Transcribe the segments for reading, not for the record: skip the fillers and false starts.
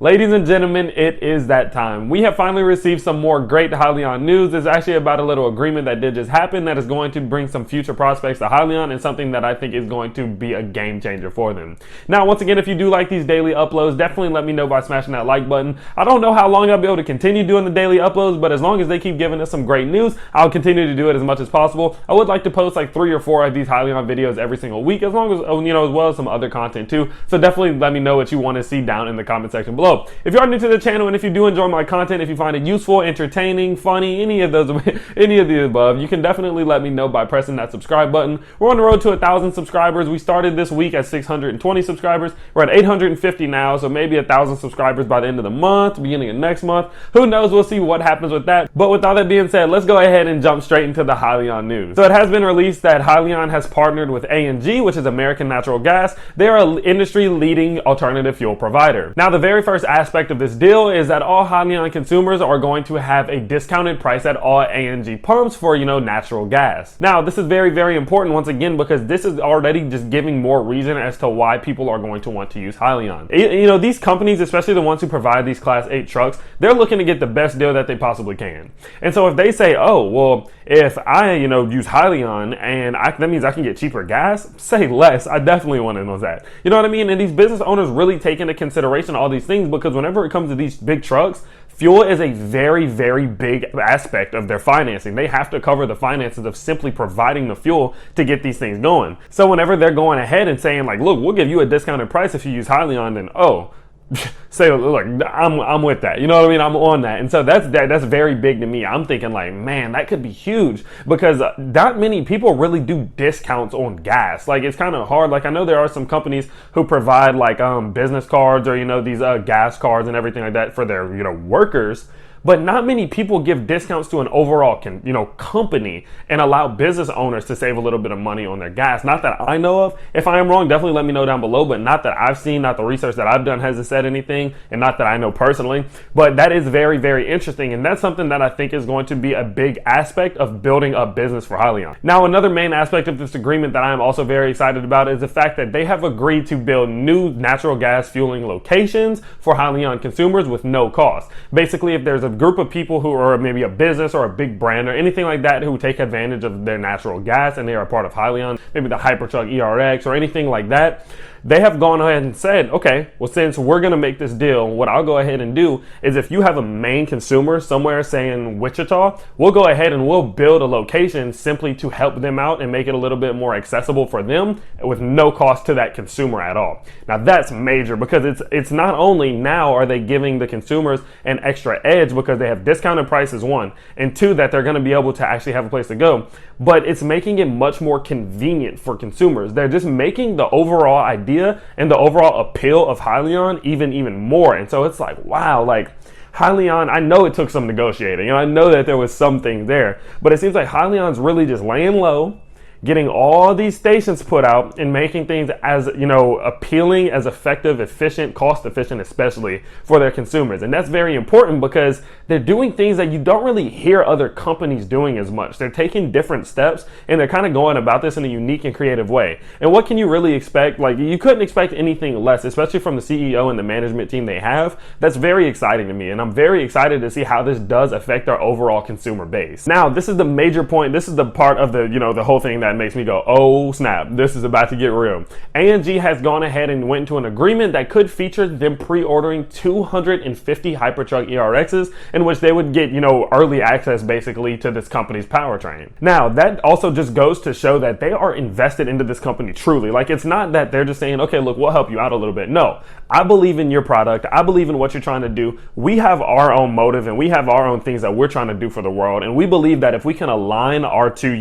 Ladies and gentlemen, it is that time. We have finally received some more great HYLIION news. It's actually about a little agreement that did just happen that is going to bring some future prospects to HYLIION and something that I think is going to be a game changer for them. Now, once again, if you do like these daily uploads, definitely let me know by smashing that like button. I don't know how long I'll be able to continue doing the daily uploads, but as long as they keep giving us some great news, I'll continue to do it as much as possible. I would like to post like 3 or 4 of these HYLIION videos every single week, as long as, as well as some other content too. So definitely let me know what you want to see down in the comment section below. If you are new to the channel and if you do enjoy my content, if you find it useful, entertaining, funny, any of the above, you can definitely let me know by pressing that subscribe button. We're on the road to 1,000 subscribers. We started this week at 620 subscribers. We're at 850 now, so maybe 1,000 subscribers by the end of the month, beginning of next month. Who knows? We'll see what happens with that. But with all that being said, let's go ahead and jump straight into the HYLIION news. So it has been released that HYLIION has partnered with ANG, which is American Natural Gas. They are an industry-leading alternative fuel provider. Now, the very first aspect of this deal is that all HYLIION consumers are going to have a discounted price at all ANG pumps for, natural gas. Now, this is very, very important once again because this is already just giving more reason as to why people are going to want to use HYLIION. These companies, especially the ones who provide these Class 8 trucks, they're looking to get the best deal that they possibly can. And so if they say, oh, well, if I, use HYLIION and that means I can get cheaper gas, say less. I definitely want to know that. You know what I mean? And these business owners really take into consideration all these things because whenever it comes to these big trucks, fuel is a very, very big aspect of their financing. They have to cover the finances of simply providing the fuel to get these things going. So whenever they're going ahead and saying like, look, we'll give you a discounted price if you use HYLIION, then say, look, I'm with that. You know what I mean? I'm on that. And so that's very big to me. I'm thinking like, man, that could be huge because not many people really do discounts on gas. Like it's kind of hard. Like I know there are some companies who provide like business cards or these gas cards and everything like that for their workers. But not many people give discounts to an overall company and allow business owners to save a little bit of money on their gas. Not that I know of. If I am wrong, definitely let me know down below, but not that I've seen, not the research that I've done hasn't said anything, and not that I know personally. But that is very, very interesting, and that's something that I think is going to be a big aspect of building a business for HYLIION. Now, another main aspect of this agreement that I am also very excited about is the fact that they have agreed to build new natural gas fueling locations for HYLIION consumers with no cost. Basically, if there's a group of people who are maybe a business or a big brand or anything like that who take advantage of their natural gas and they are a part of HYLIION, maybe the Hypertruck ERX or anything like that, they have gone ahead and said, okay, well, since we're going to make this deal, what I'll go ahead and do is if you have a main consumer somewhere saying Wichita, we'll go ahead and we'll build a location simply to help them out and make it a little bit more accessible for them with no cost to that consumer at all. Now that's major because it's not only now are they giving the consumers an extra edge because they have discounted prices, 1, and 2, that they're going to be able to actually have a place to go, but it's making it much more convenient for consumers. They're just making the overall idea and the overall appeal of HYLIION even more. And so it's like, wow, like HYLIION, I know it took some negotiating. I know that there was something there, but it seems like HYLIION's really just laying low, getting all these stations put out and making things as, appealing, as effective, efficient, cost efficient, especially for their consumers. And that's very important because they're doing things that you don't really hear other companies doing as much. They're taking different steps and they're kind of going about this in a unique and creative way. And what can you really expect? Like you couldn't expect anything less, especially from the CEO and the management team they have. That's very exciting to me. And I'm very excited to see how this does affect our overall consumer base. Now, this is the major point. This is the part of the, the whole thing that makes me go, oh snap, this is about to get real. ANG has gone ahead and went into an agreement that could feature them pre-ordering 250 Hypertruck ERXs in which they would get, early access basically to this company's powertrain. Now, that also just goes to show that they are invested into this company truly. Like it's not that they're just saying, okay, look, we'll help you out a little bit. No, I believe in your product. I believe in what you're trying to do. We have our own motive and we have our own things that we're trying to do for the world. And we believe that if we can align our two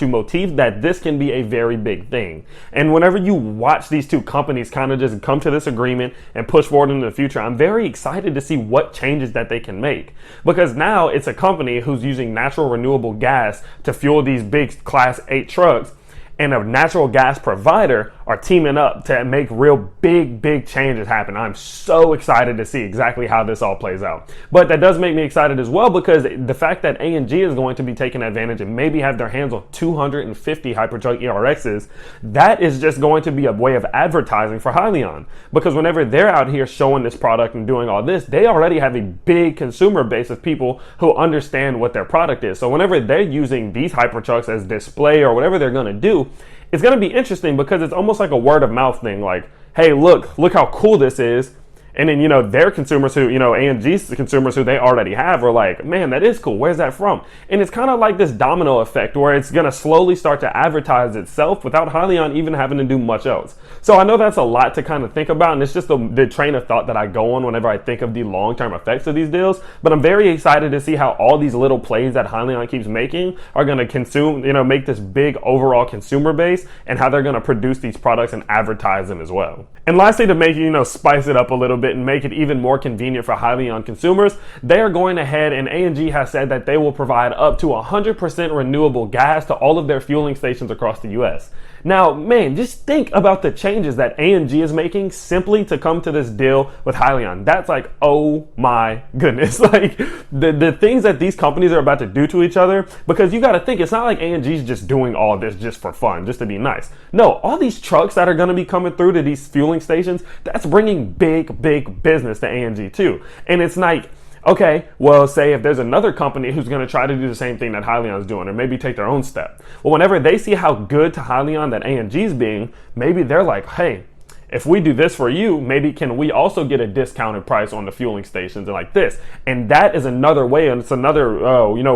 motifs, that this can be a very big thing. And whenever you watch these two companies kind of just come to this agreement and push forward into the future, I'm very excited to see what changes that they can make. Because now it's a company who's using natural renewable gas to fuel these big Class 8 trucks. and a natural gas provider are teaming up to make real big changes happen. I'm so excited to see exactly how this all plays out. But that does make me excited as well, because the fact that A&G is going to be taking advantage and maybe have their hands on 250 Hypertruck ERXs, that is just going to be a way of advertising for HYLIION. Because whenever they're out here showing this product and doing all this, they already have a big consumer base of people who understand what their product is. So whenever they're using these Hypertrucks as display or whatever they're going to do, it's going to be interesting, because it's almost like a word of mouth thing. Like, hey, look how cool this is. And then, their consumers who, A&G's consumers who they already have are like, man, that is cool. Where's that from? And it's kind of like this domino effect where it's going to slowly start to advertise itself without HYLIION even having to do much else. So I know that's a lot to kind of think about. And it's just the train of thought that I go on whenever I think of the long-term effects of these deals. But I'm very excited to see how all these little plays that HYLIION keeps making are going to make this big overall consumer base, and how they're going to produce these products and advertise them as well. And lastly, to make, spice it up a little bit and make it even more convenient for HYLIION consumers, they are going ahead, and A&G has said that they will provide up to 100% renewable gas to all of their fueling stations across the US. Now, man, just think about the changes that A&G is making simply to come to this deal with HYLIION. That's like, oh my goodness. Like, the things that these companies are about to do to each other, because you got to think, it's not like A&G's just doing all this just for fun, just to be nice. No, all these trucks that are going to be coming through to these fueling stations, that's bringing big business to A&G too. And it's like, okay, well, say if there's another company who's going to try to do the same thing that HYLIION's doing, or maybe take their own step. Well, whenever they see how good to HYLIION that A&G's being, maybe they're like, hey, if we do this for you, maybe can we also get a discounted price on the fueling stations and like this? And that is another way, and it's another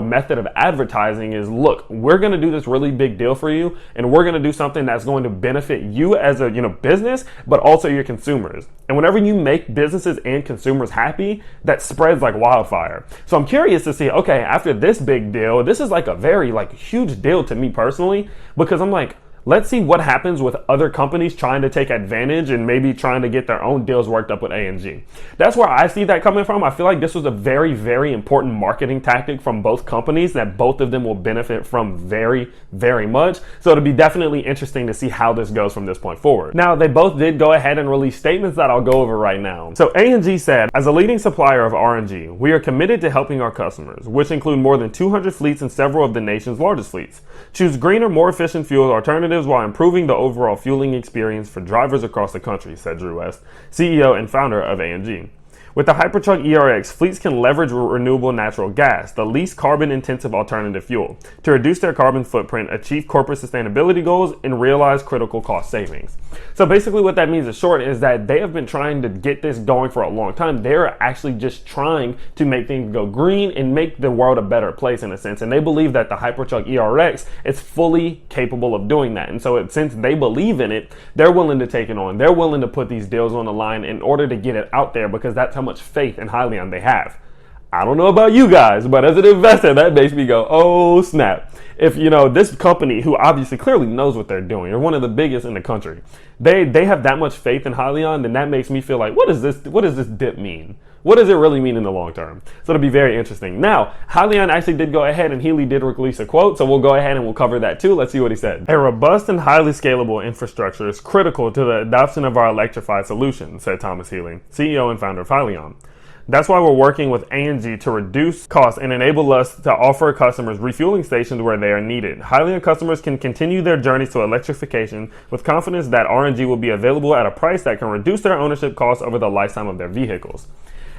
method of advertising is, look, we're going to do this really big deal for you, and we're going to do something that's going to benefit you as a business, but also your consumers. And whenever you make businesses and consumers happy, that spreads like wildfire. So I'm curious to see, okay, after this big deal, this is like a very huge deal to me personally, because I'm like, let's see what happens with other companies trying to take advantage and maybe trying to get their own deals worked up with A&G. That's where I see that coming from. I feel like this was a very important marketing tactic from both companies that both of them will benefit from very much. So it'll be definitely interesting to see how this goes from this point forward. Now, they both did go ahead and release statements that I'll go over right now. So A&G said, as a leading supplier of RNG, we are committed to helping our customers, which include more than 200 fleets and several of the nation's largest fleets, choose greener, more efficient fuel alternatives while improving the overall fueling experience for drivers across the country, said Drew West, CEO and founder of A&G. With the Hypertruck ERX, fleets can leverage renewable natural gas, the least carbon-intensive alternative fuel, to reduce their carbon footprint, achieve corporate sustainability goals, and realize critical cost savings. So basically what that means in short is that they have been trying to get this going for a long time. They're actually just trying to make things go green and make the world a better place in a sense. And they believe that the Hypertruck ERX is fully capable of doing that. And so since they believe in it, they're willing to take it on. They're willing to put these deals on the line in order to get it out there, because that's how much faith in HYLIION they have. I don't know about you guys, but as an investor, that makes me go, oh snap. If this company, who obviously clearly knows what they're doing, they're one of the biggest in the country, they have that much faith in HYLIION, then that makes me feel like, what does this dip mean? What does it really mean in the long term? So it'll be very interesting. Now, HYLIION actually did go ahead, and Healy did release a quote, so we'll go ahead and we'll cover that too. Let's see what he said. A robust and highly scalable infrastructure is critical to the adoption of our electrified solution, said Thomas Healy, CEO and founder of HYLIION. That's why we're working with A&G to reduce costs and enable us to offer customers refueling stations where they are needed. HYLIION customers can continue their journeys to electrification with confidence that RNG will be available at a price that can reduce their ownership costs over the lifetime of their vehicles.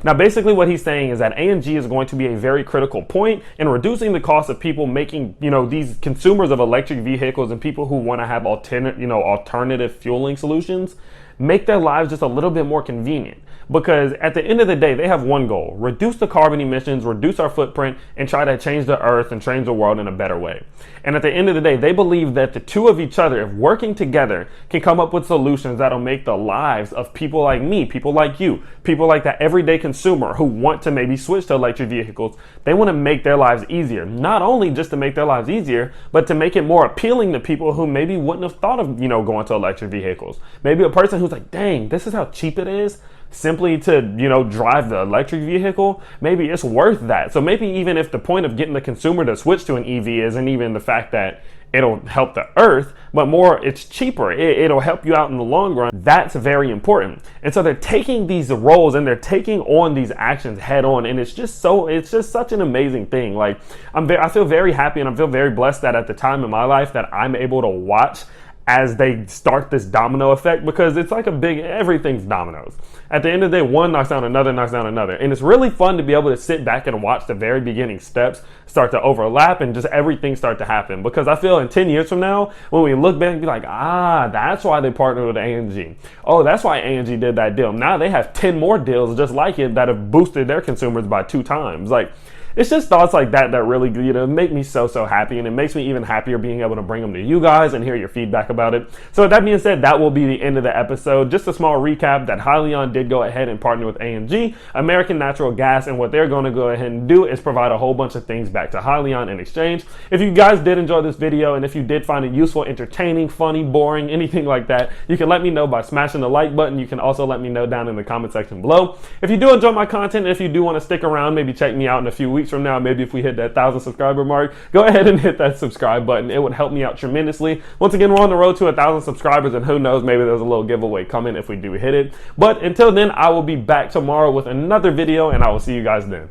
Now, basically what he's saying is that A&G is going to be a very critical point in reducing the cost of people making, these consumers of electric vehicles and people who want to have alternative fueling solutions, make their lives just a little bit more convenient. Because at the end of the day, they have one goal: reduce the carbon emissions, reduce our footprint, and try to change the earth and change the world in a better way. And at the end of the day, they believe that the two of each other, if working together, can come up with solutions that'll make the lives of people like me, people like you, people like that everyday consumer who want to maybe switch to electric vehicles. They want to make their lives easier. Not only just to make their lives easier, but to make it more appealing to people who maybe wouldn't have thought of, going to electric vehicles. Maybe a person who's like, dang, this is how cheap it is simply to, drive the electric vehicle. Maybe it's worth that. So maybe even if the point of getting the consumer to switch to an EV isn't even the fact that it'll help the earth, but more, it's cheaper. It'll help you out in the long run. That's very important. And so they're taking these roles and they're taking on these actions head on. And it's just such an amazing thing. Like, I feel very happy and I feel very blessed that at the time in my life that I'm able to watch as they start this domino effect, because it's like everything's dominoes. At the end of the day, one knocks down another, knocks down another. And it's really fun to be able to sit back and watch the very beginning steps start to overlap and just everything start to happen. Because I feel in 10 years from now, when we look back and be like, that's why they partnered with ANG. Oh, that's why ANG did that deal. Now they have 10 more deals just like it that have boosted their consumers by 2 times. Like, it's just thoughts like that that really, make me so happy, and it makes me even happier being able to bring them to you guys and hear your feedback about it. So with that being said, that will be the end of the episode. Just a small recap that HYLIION did go ahead and partner with ANG, American Natural Gas, and what they're going to go ahead and do is provide a whole bunch of things back to HYLIION in exchange. If you guys did enjoy this video, and if you did find it useful, entertaining, funny, boring, anything like that, you can let me know by smashing the like button. You can also let me know down in the comment section below. If you do enjoy my content, if you do want to stick around, maybe check me out in a few weeks from now, maybe if we hit that 1,000 subscriber mark, go ahead and hit that subscribe button. It would help me out tremendously. Once again, we're on the road to 1,000 subscribers, and who knows, maybe there's a little giveaway coming if we do hit it. But until then, I will be back tomorrow with another video, and I will see you guys then.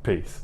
Peace.